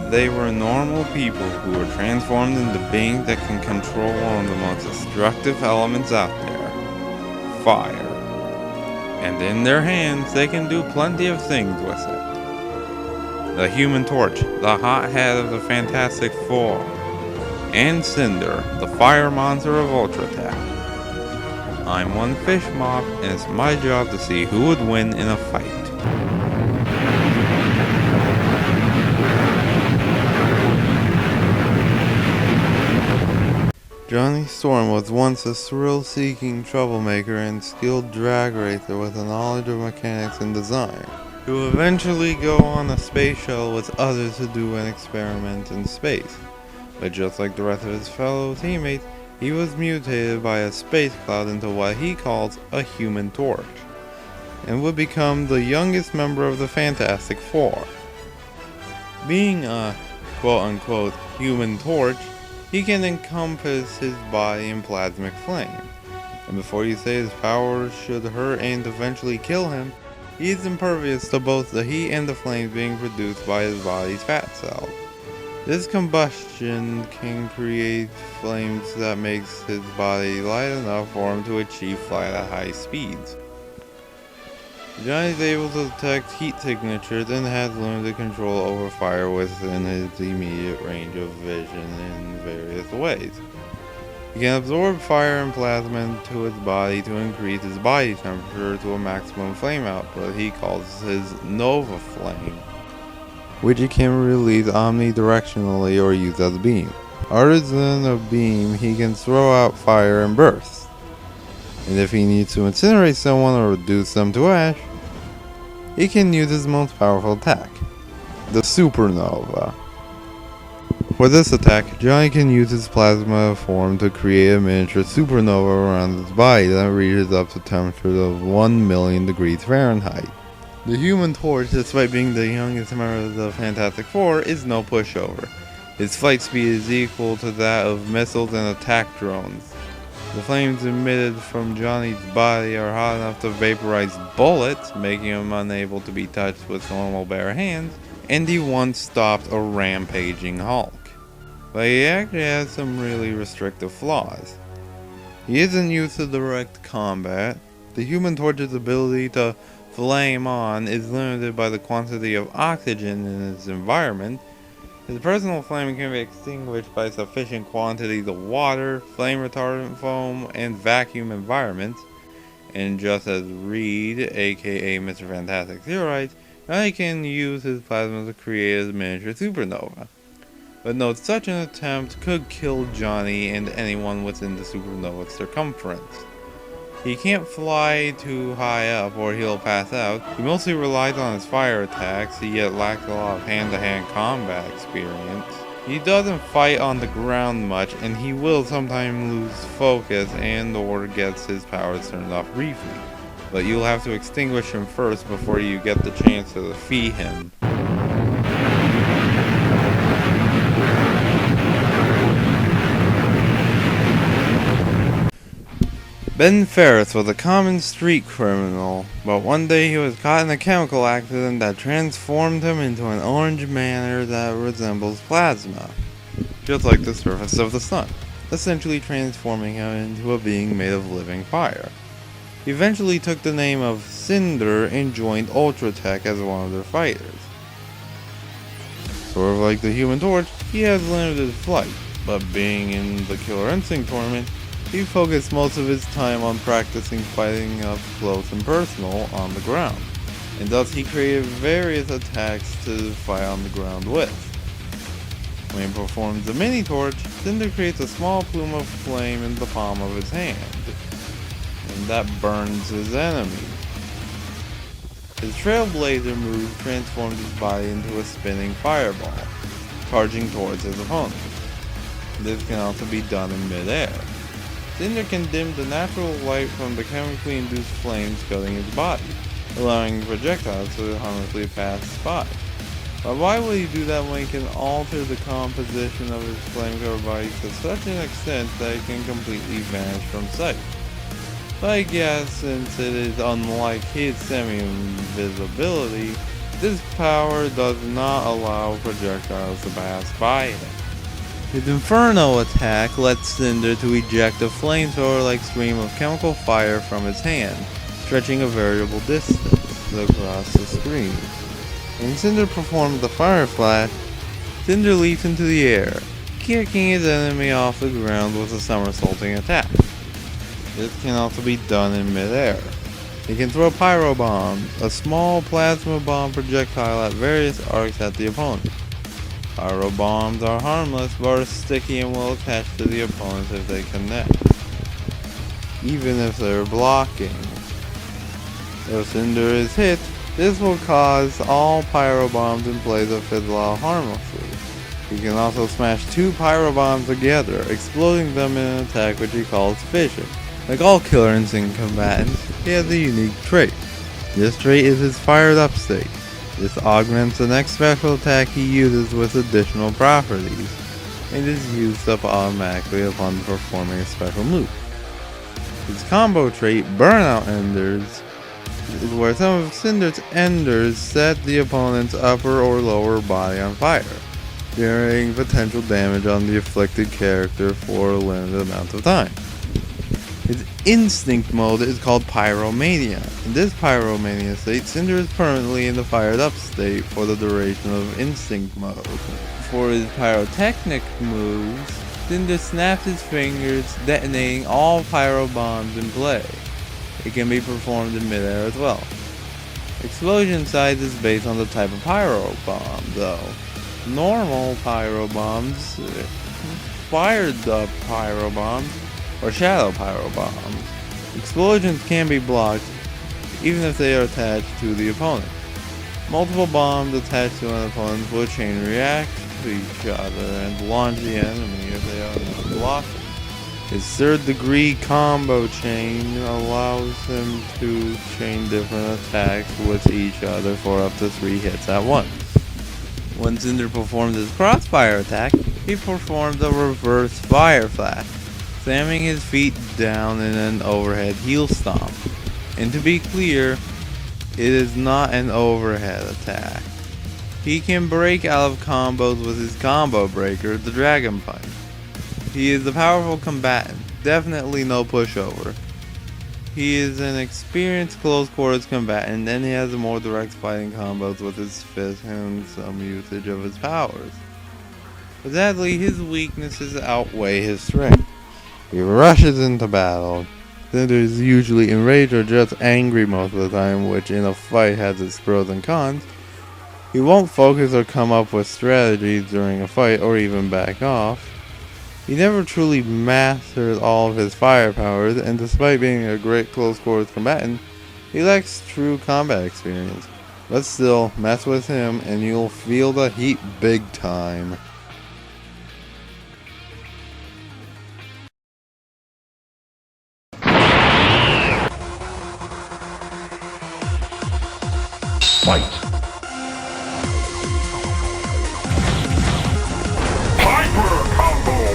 They were normal people who were transformed into beings that can control one of the most destructive elements out there, fire. And in their hands, they can do plenty of things with it. The Human Torch, the hothead of the Fantastic Four, and Cinder, the fire monster of Ultratech. I'm one fish mob, and it's my job to see who would win in a fight. Johnny Storm was once a thrill-seeking troublemaker and skilled drag racer with a knowledge of mechanics and design, who would eventually go on a space shuttle with others to do an experiment in space. But just like the rest of his fellow teammates, he was mutated by a space cloud into what he calls a Human Torch, and would become the youngest member of the Fantastic Four. Being a quote-unquote Human Torch, he can encompass his body in plasmic flame, and before you say his powers should hurt and eventually kill him, he is impervious to both the heat and the flames being produced by his body's fat cells. This combustion can create flames that makes his body light enough for him to achieve flight at high speeds. Johnny is able to detect heat signatures and has limited control over fire within his immediate range of vision in various ways. He can absorb fire and plasma into his body to increase his body temperature to a maximum flame output he calls his Nova Flame, which he can release omnidirectionally or use as a beam. Other than a beam, he can throw out fire in bursts. And if he needs to incinerate someone or reduce them to ash, he can use his most powerful attack, the Supernova. For this attack, Johnny can use his plasma form to create a miniature supernova around his body that reaches up to temperatures of 1,000,000 degrees Fahrenheit. The Human Torch, despite being the youngest member of the Fantastic Four, is no pushover. His flight speed is equal to that of missiles and attack drones. The flames emitted from Johnny's body are hot enough to vaporize bullets, making him unable to be touched with normal bare hands, and he once stopped a rampaging Hulk. But he actually has some really restrictive flaws. He isn't used to direct combat. The Human Torch's ability to flame on is limited by the quantity of oxygen in his environment. His personal flame can be extinguished by sufficient quantities of water, flame retardant foam, and vacuum environments. And just as Reed, aka Mr. Fantastic theorized, Johnny can use his plasma to create a miniature supernova. But note, such an attempt could kill Johnny and anyone within the supernova's circumference. He can't fly too high up or he'll pass out. He mostly relies on his fire attacks, yet lacks a lot of hand-to-hand combat experience. He doesn't fight on the ground much, and he will sometimes lose focus and or gets his powers turned off briefly. But you'll have to extinguish him first before you get the chance to defeat him. Ben Ferris was a common street criminal, but one day he was caught in a chemical accident that transformed him into an orange matter that resembles plasma, just like the surface of the sun, essentially transforming him into a being made of living fire. He eventually took the name of Cinder and joined Ultratech as one of their fighters. Sort of like the Human Torch, he has limited flight, but being in the Killer Instinct tournament, he focused most of his time on practicing fighting up close and personal on the ground, and thus he created various attacks to fight on the ground with. When he performs the mini torch, Cinder creates a small plume of flame in the palm of his hand, and that burns his enemies. His Trailblazer move transforms his body into a spinning fireball, charging towards his opponent. This can also be done in mid-air. Cinder can dim the natural light from the chemically induced flames coating his body, allowing projectiles to harmlessly pass by. But why would he do that when he can alter the composition of his flame-covered body to such an extent that it can completely vanish from sight? But I guess since it is unlike his semi-invisibility, This power does not allow projectiles to pass by him. His Inferno attack lets Cinder to eject a flamethrower-like stream of chemical fire from his hand, stretching a variable distance across the screen. When Cinder performs the Fire Flash, Cinder leaps into the air, kicking his enemy off the ground with a somersaulting attack. This can also be done in midair. He can throw Pyro Bombs, a small plasma bomb projectile at various arcs at the opponent. Pyro Bombs are harmless but are sticky and will attach to the opponent if they connect, even if they're blocking. If Cinder is hit, this will cause all Pyro Bombs in play to fizzle out harmlessly. He can also smash two Pyro Bombs together, exploding them in an attack which he calls fission. Like all Killer Instinct combatants, he has a unique trait. This trait is his fired up state. This augments the next special attack he uses with additional properties, and is used up automatically upon performing a special move. His combo trait, Burnout Enders, is where some of Cinder's enders set the opponent's upper or lower body on fire, generating potential damage on the afflicted character for a limited amount of time. His instinct mode is called Pyromania. In this Pyromania state, Cinder is permanently in the fired up state for the duration of instinct mode. For his pyrotechnic moves, Cinder snaps his fingers, detonating all pyro bombs in play. It can be performed in midair as well. Explosion size is based on the type of pyro bomb, though. Normal pyro bombs, fired up pyro bombs, or shadow pyro bombs. Explosions can be blocked even if they are attached to the opponent. Multiple bombs attached to an opponent will chain react to each other and launch the enemy if they are not blocking. His third degree combo chain allows him to chain different attacks with each other for up to 3 hits at once. When Cinder performs his crossfire attack, he performs a reverse fire flash, slamming his feet down in an overhead heel stomp. And to be clear, it is not an overhead attack. He can break out of combos with his combo breaker, the Dragon Punch. He is a powerful combatant, definitely no pushover. He is an experienced close quarters combatant, and he has more direct fighting combos with his fists and some usage of his powers. But sadly, his weaknesses outweigh his strength. He rushes into battle. Cinder is usually enraged or just angry most of the time, which in a fight has its pros and cons. He won't focus or come up with strategies during a fight or even back off. He never truly masters all of his fire powers, and despite being a great close quarters combatant, he lacks true combat experience. But still, mess with him and you'll feel the heat big time. Fight! Hyper Combo!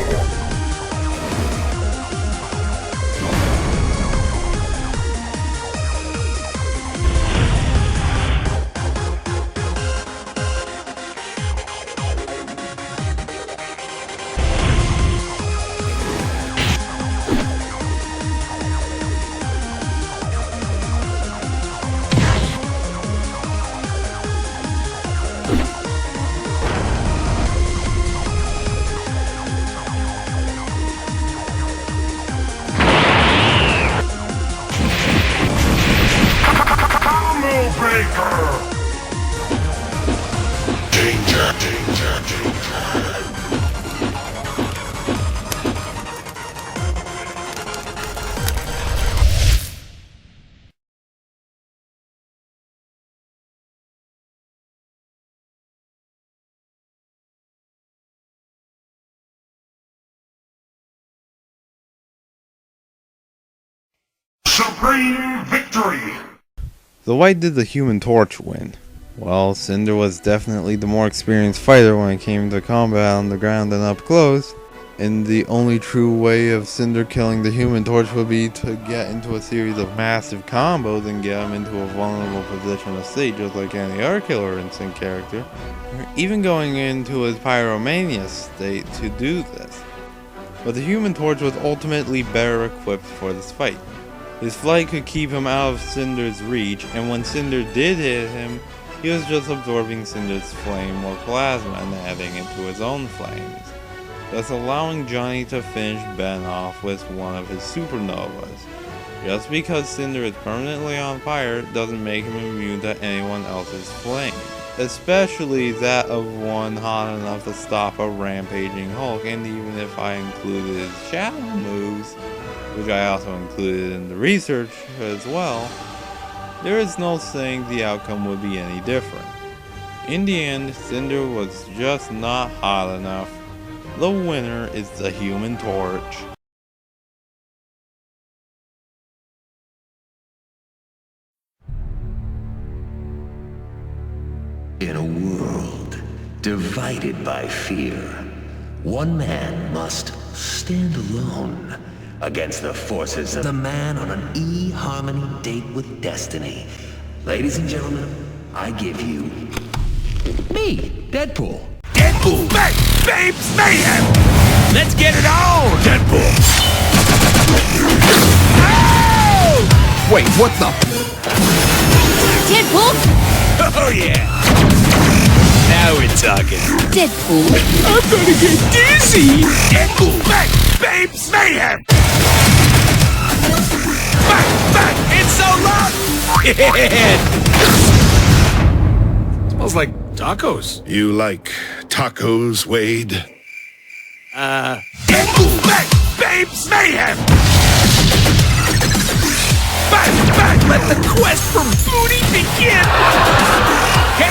Danger, danger, danger. Supreme victory! So why did the Human Torch win? Well, Cinder was definitely the more experienced fighter when it came to combat on the ground and up close, And the only true way of Cinder killing the Human Torch would be to get into a series of massive combos and get him into a vulnerable position of state, just like any other Killer Instinct character, or even going into his Pyromania state to do this. But the Human Torch was ultimately better equipped for this fight. His flight could keep him out of Cinder's reach, and when Cinder did hit him, he was just absorbing Cinder's flame or plasma and adding it to his own flames, thus allowing Johnny to finish Ben off with one of his supernovas. Just because Cinder is permanently on fire doesn't make him immune to anyone else's flame, especially that of one hot enough to stop a rampaging Hulk. And even if I included his shadow moves, which I also included in the research as well, there is no saying the outcome would be any different. In the end, Cinder was just not hot enough. The winner is the Human Torch. In a world divided by fear, one man must stand alone against the forces of the man on an eHarmony date with destiny. Ladies and gentlemen, I give you me, Deadpool. Deadpool! Babes Mayhem! Let's get it on! Deadpool! Oh! Wait, what the? Deadpool! Oh yeah! Now we're talking. Deadpool! I'm gonna get dizzy! Deadpool! Babes Mayhem! It's so loud! Smells like tacos. You like tacos, Wade? Deadpool! Babes Mayhem! Let the quest for